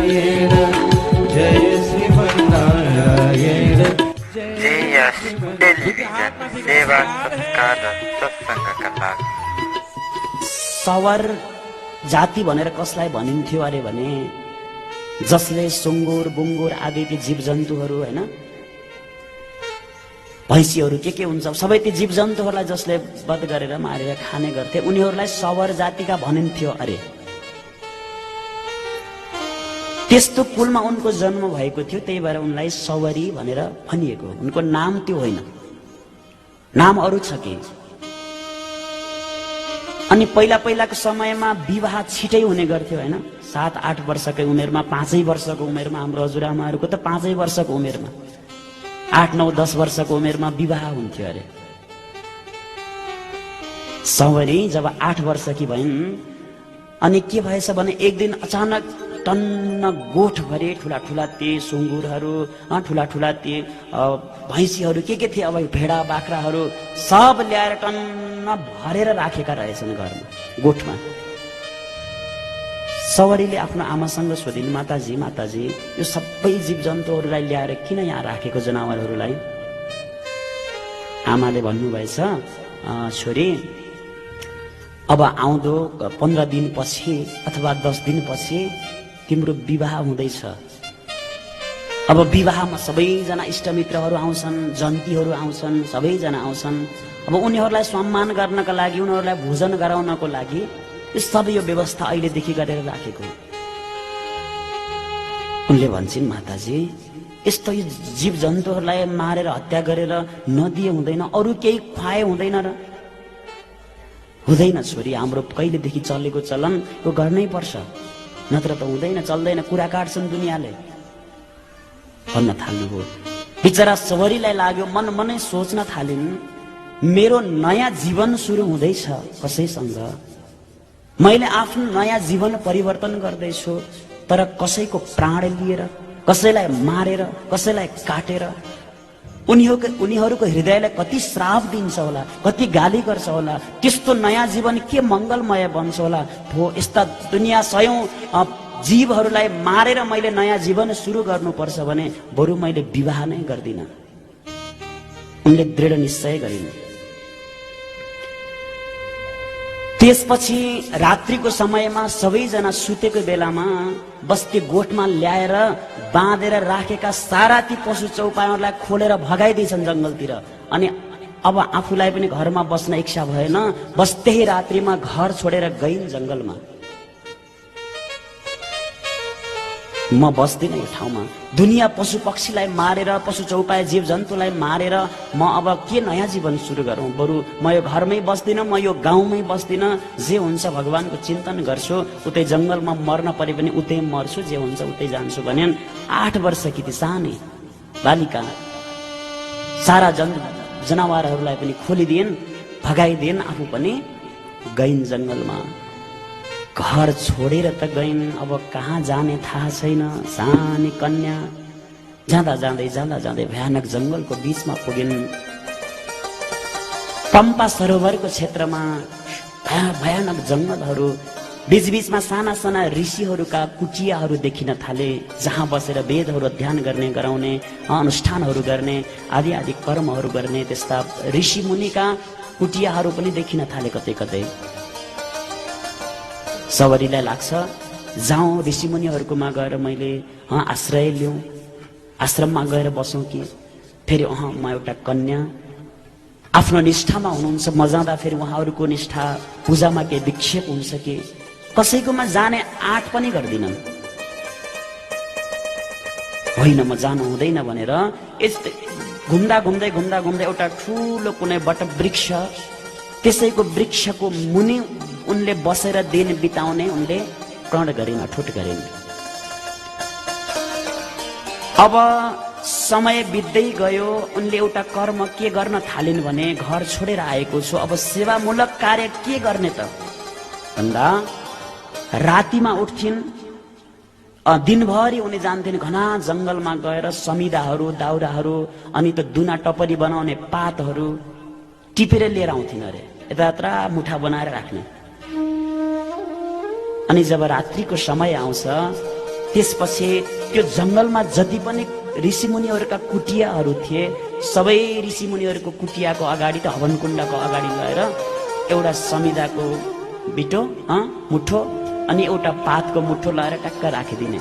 जय Sriman Narayana. JS television सेवा संस्कार र सत्सङ्गका लागि। सवर जाति भनेर कसलाई भनिन्थ्यो अरे भने जसले सुँगुर बुङ्गुर आदि ती जीव जन्तुहरू हैन, भैँसीहरू के हुन्छ सबै ती जीव जन्तुहरूलाई जसले वध गरेर मारेर खाने गर्थे उनीहरूलाई सवर जातिका भनिन्थ्यो अरे। त्यस्तो कुलमा उनको जन्म भएको थियो, त्यही भएर उनलाई सवरी भनेर भनिएको। उनको नाम त्यो होइन, नाम अरू छ के। अनि पहिलाको समयमा विवाह छिटै हुने गर्थ्यो हैन, 7-8 वर्षकै उमेरमा, 5 वर्षको उमेरमा। हाम्रो हजुरआमाहरूको त 5 वर्षको उमेरमा, 8-9-10 वर्षको उमेरमा विवाह हुन्थ्यो अरे। सवरी जब 8 वर्षकी भइन् अनि के भएछ भने एक दिन अचानक टन्न गोठभरि ठुला ती सुँगुरहरू, ठुला ती भैँसीहरू के थिए, अब भेडा बाख्राहरू सब ल्याएर टन्न भरेर राखेका रहेछन् घरमा गोठमा। सवरीले आफ्नो आमासँग सोधिन्, माताजी यो सबै जीव जन्तुहरूलाई ल्याएर किन यहाँ राखेको जनावरहरूलाई? आमाले भन्नुभएछ, छोरी अब आउँदो 15 दिनपछि अथवा 10 दिनपछि तिम्रो विवाह हुँदैछ। अब विवाहमा सबैजना इष्टमित्रहरू आउँछन्, जन्तीहरू आउँछन्, सबैजना आउँछन्। अब उनीहरूलाई सम्मान गर्नका लागि, उनीहरूलाई भोजन गराउनको लागि सबै यो व्यवस्था अहिलेदेखि गरेर राखेको। उनले भन्छन्, माताजी यस्तो जीव जन्तुहरूलाई मारेर हत्या गरेर नदिए हुँदैन, अरू केही खुवाए हुँदैन र? हुँदैन छोरी, हाम्रो कहिलेदेखि चलेको चलन यो गर्नै पर्छ, नत्र त हुँदैन, चल्दैन, कुरा काट्छन् दुनियाँले भन्न थाल्नुभयो। बिचरा सवरीलाई लाग्यो, मनै सोच्न थालिन्, मेरो नयाँ जीवन सुरु हुँदैछ कसैसँग, मैले आफ्नो नयाँ जीवन परिवर्तन गर्दैछु, तर कसैको प्राण लिएर, कसैलाई मारेर, कसैलाई काटेर उनीहरूको हृदयलाई कति श्राप दिन्छ होला, कति गाली गर्छ होला, त्यस्तो नयाँ जीवन के मङ्गलमय बन्छ होला। हो यस्ता दुनियाँ सयौं जीवहरूलाई मारेर मैले नयाँ जीवन सुरु गर्नुपर्छ भने बरु मैले विवाह नै गर्दिनँ। उनले दृढ निश्चय गरिन्। त्यसपछि रात्रिको समयमा सबैजना सुतेको बेलामा बस्ती गोठमा ल्याएर बाँधेर राखेका सारा ती पशु चौपायाहरूलाई खोलेर भगाइदिन्छन् जंगलतिर। अनि अब आफूलाई पनि घरमा बस्न इच्छा भएन, बस त्यही रात्रिमा घर छोडेर गइन् जंगलमा। म बस्दिनँ यो ठाउँमा, दुनियाँ पशु पक्षीलाई मारेर, पशु चौपाया जीव जन्तुलाई मारेर म अब के नयाँ जीवन सुरु गरौँ, बरु म यो घरमै बस्दिनँ, म यो गाउँमै बस्दिनँ, जे हुन्छ भगवानको चिन्तन गर्छु, उतै जंगलमा मर्न परे पनि उतै मर्छु, जे हुन्छ उतै जान्छु भनेन्। 8 वर्षकी ती सानै बालिका सारा जनावरहरूलाई पनि खोलिदिइन्, भगाइदिइन्, आफू पनि गइन् जंगलमा। घर छोडेर त गइन्, अब कहाँ जाने थाहा छैन। सानी कन्या जाँदा जाँदै भयानक जंगलको बीचमा पुगिन्। पम्पा सरोवरको क्षेत्रमा भयानक जंगलहरू, बीचबीचमा साना साना ऋषिहरूका कुटियाहरू देखिन थाले, जहाँ बसेर वेदहरू अध्ययन गर्ने, गराउने, अनुष्ठानहरू गर्ने, आदि आदि कर्महरू गर्ने त्यस्ता ऋषि मुनिका कुटियाहरू पनि देखिन थाले कतै कतै। सवरीलाई लाग्छ जाउँ ऋषिमुनिहरूकोमा गएर मैले आश्रय लिउँ, आश्रममा गएर बसौँ कि फेरि म एउटा कन्या आफ्नो निष्ठामा हुनुहुन्छ, म जाँदा फेरि उहाँहरूको निष्ठा पूजामा केही विक्षेप हुन्छ कि, कसैकोमा जाने आँट पनि गर्दिनन्। होइन म जानु हुँदैन भनेर यस्तै घुम्दा एउटा ठुलो कुनै वट वृक्ष, त्यसैको वृक्षको मुनि उनले बसेर दिन बिताउने उनले प्रण गरिन्, अठोट गरिन्। अब समय बित्दै गयो, उनले एउटा कर्म के गर्न थालिन् भने घर छोडेर आएको छु, अब सेवामूलक कार्य के गर्ने त भन्दा रातिमा उठ्थिन्, दिनभरि उनी जान्थिन् घना जंगलमा गएर समिदाहरू, दाउराहरू, अनि त दुना टपरी बनाउने पातहरू टिपेर लिएर आउँथिन् अरे, यता मुठा बनाएर राख्ने। अनि जब रात्रिको समय आउँछ त्यसपछि त्यो जंगलमा जति पनि ऋषिमुनिहरूका कुटियाहरू थिए सबै ऋषिमुनिहरूको कुटियाको अगाडि त हवनकुण्डको अगाडि गएर एउटा समिदाको बिटो मुठो अनि एउटा पातको मुठो लगाएर टक्क राखिदिने।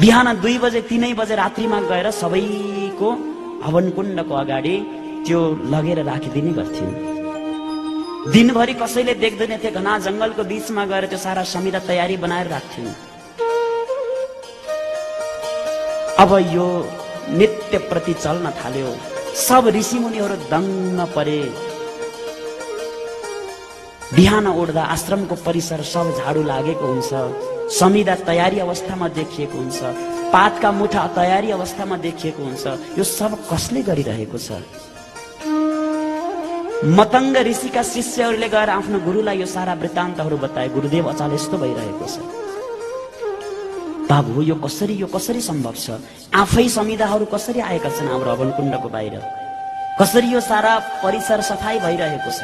बिहान 2 बजे 3 बजे रात्रिमा गएर सबैको हवनकुण्डको अगाडि त्यो लगेर राखिदिने गर्थिन्। दिनभरि कसैले देख्दैन थिए, घना जंगलको बीचमा गएर त्यो सारा समिदा तयारी बनाएर राख्थिन्। अब यो नित्य प्रति चल्न थाल्यो। सब ऋषिमुनिहरू दङ्ग परे। बिहान उठ्दा आश्रमको परिसर सब झाडु लागेको हुन्छ, समिदा तयारी अवस्थामा देखिएको हुन्छ, पातका मुठा तयारी अवस्थामा देखिएको हुन्छ। यो सब कसले गरिरहेको छ? मतंग ऋषिका शिष्यहरूले गएर आफ्नो गुरुलाई यो सारा वृत्तान्तहरू बताए। गुरुदेव अचाल यस्तो भइरहेको छ। बाबु यो कसरी सम्भव छ? आफै समिदाहरू कसरी आएका छन् हाम्रो हवनकुण्डको बाहिर? कसरी यो सारा परिसर सफाई भइरहेको छ?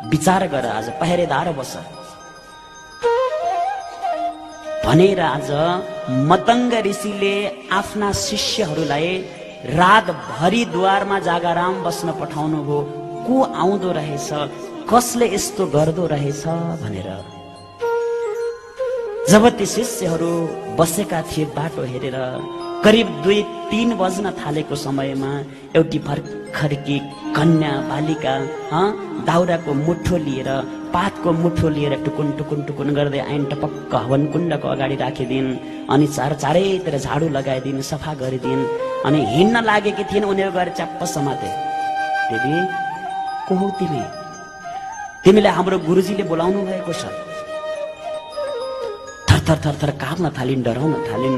विचार गर, आज पहरेदार बस भनेर आज मतंग ऋषिले आफ्ना शिष्यहरूलाई रातभरि द्वारमा जागाराम बस्न पठाउनु भो। को आउँदो रहेछ, कसले यस्तो गर्दो रहेछ भनेर। जब ती शिष्यहरू बसेका थिए बाटो हेरेर, करिब 2-3 बज्न थालेको समयमा एउटी भर्खरकी कन्या बालिका दाउराको मुठो लिएर, पातको मुठो लिएर टुकुन टुकुन टुकुन गर्दै आइन। टपक्क हवनकुण्डको अगाडि राखिदिन् अनि चारैतिर झाडु लगाइदिन्, सफा गरिदिन् अनि हिँड्न लागेकी थिइन्। उनीहरू गएर च्याप्प समाते। देवी को हो तिमी? तिमीलाई हाम्रो गुरुजीले बोलाउनु भएको छ। थर थर थर काप्न थालिन्, डराउन थालिन्।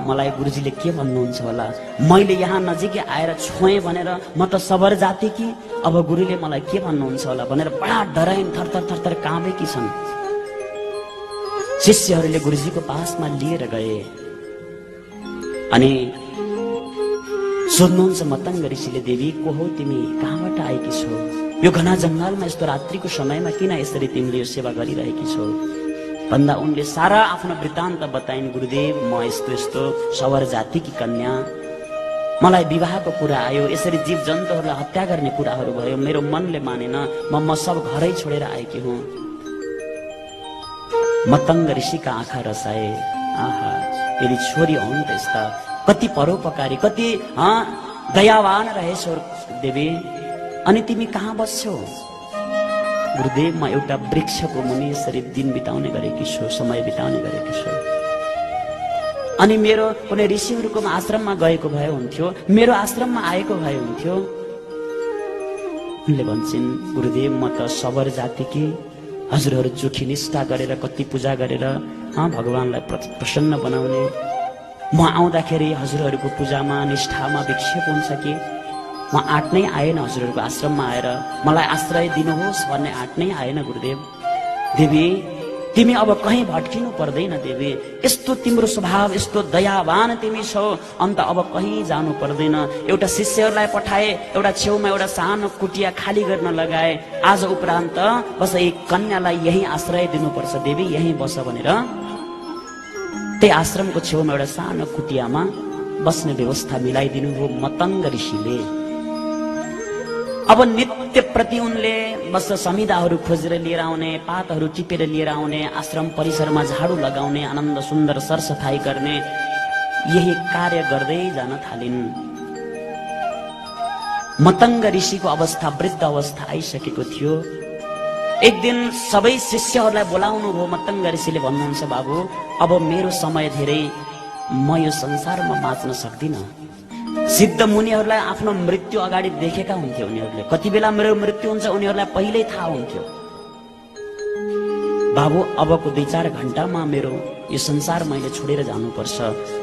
मलाई गुरुजीले के भन्नुहुन्छ होला? मैले यहाँ नजिकै आएर छोएँ भनेर म त सबर जाति कि अब गुरुले मलाई के भन्नुहुन्छ होला भनेर बडा डराइन्, थर थर थर थर काँपेकी छन्। शिष्यहरूले गुरुजीको पासमा लिएर गए अनि सोध्नुहुन्छ मतंग ऋषिले, देवी को हो तिमी? कहाँबाट आएकी छौ? यो घना जंगलमा यस्तो रात्रिको समयमा किन यसरी तिमीले यो सेवा गरिरहेकी छौ? भन्दा उनले सारा आफ्नो वृत्तान्त बताइन्। गुरुदेव, म यस्तो यस्तो सवर जातिकी कन्या, मलाई विवाहको कुरा आयो, यसरी जीव जन्तुहरूलाई हत्या गर्ने कुराहरू भयो, मेरो मनले मानेन, म सब घरै छोडेर आएकी हुँ। मतंग ऋषिका आँखा रसाए। आहा, यदि छोरी हुन् त यस्ता कति परोपकारी, कति दयावान रहेछ देवी। अनि तिमी कहाँ बस्छौ? गुरुदेव, म एउटा वृक्षको मुनि यसरी दिन बिताउने गरेकी छु, समय बिताउने गरेकी छु। अनि मेरो कुनै ऋषिहरूको आश्रममा गएको भए हुन्थ्यो, मेरो आश्रममा आएको भए हुन्थ्यो। उनले भन्छन्, गुरुदेव, म त सबर जातिकी, हजुरहरू चोखी निष्ठा गरेर कति पूजा गरेर भगवानलाई प्रसन्न बनाउने। म आउँदाखेरि हजुरहरूको पूजामा निष्ठामा विक्षेप हुन्छ कि? म आँट नै आएन हजुरहरूको आश्रममा आएर मलाई आश्रय दिनुहोस् भन्ने आँट नै आएन गुरुदेव। देवी, तिमी अब कहीँ भट्किनु पर्दैन देवी। यस्तो तिम्रो स्वभाव, यस्तो दयावान तिमी छौ, अन्त अब कहीँ जानु पर्दैन। एउटा शिष्यहरूलाई पठाए, एउटा छेउमा एउटा सानो कुटिया खाली गर्न लगाए। आज उपरान्त बस एक कन्यालाई यही आश्रय दिनुपर्छ देवी, यही बस भनेर त्यही आश्रमको छेउमा एउटा सानो कुटियामा बस्ने व्यवस्था मिलाइदिनु हो मतंग ऋषिले। अब नित्य प्रति उनले बस समिदाहरू खोजेर लिएर आउने, पातहरू टिपेर लिएर आउने, आश्रम परिसरमा झाडु लगाउने, आनन्द सुन्दर सरसफाई गर्ने, यही कार्य गर्दै जान थालिन्। मतंग ऋषिको अवस्था, वृद्ध अवस्था आइसकेको थियो। एक दिन सबै शिष्यहरूलाई बोलाउनु भयो। मतंग ऋषिले भन्नुहुन्छ, बाबु, अब मेरो समय धेरै, म यो संसारमा बाँच्न सक्दिन। सिद्ध मुनिहरूलाई आफ्नो मृत्यु अगाडि देखेका हुन्थ्यो उनीहरूले। कति बेला मेरो मृत्यु हुन्छ उनीहरूलाई पहिल्यै थाहा हुन्थ्यो। बाबु, अबको 2-4 घण्टामा मेरो यो संसार मैले छोडेर जानुपर्छ।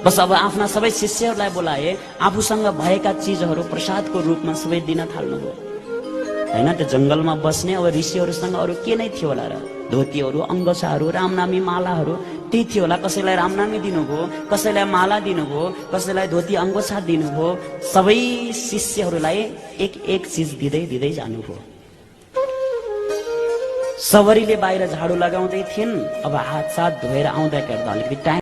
बस अब आफ्ना सबै शिष्यहरूलाई बोलाए, आफूसँग भएका चिजहरू प्रसादको रूपमा सबै दिन थाल्नुभयो। हैन, त्यो जंगलमा बस्ने अब ऋषिहरूसँग अरू के नै थियो होला र? धोतीहरू, अङ्गछाहरू, रामनामी मालाहरू त्यही थियो होला। कसैलाई रामनामी दिनुभयो, कसैलाई माला दिनुभयो, कसैलाई धोती अङ्गछा दिनुभयो। सबै शिष्यहरूलाई एक एक चिज दिँदै दिँदै जानुभयो। सवरीले बाहिर झाडु लगाउँदै थिइन्। अब हात सात धोएर आउँदाखेरि त अलिकति टाइम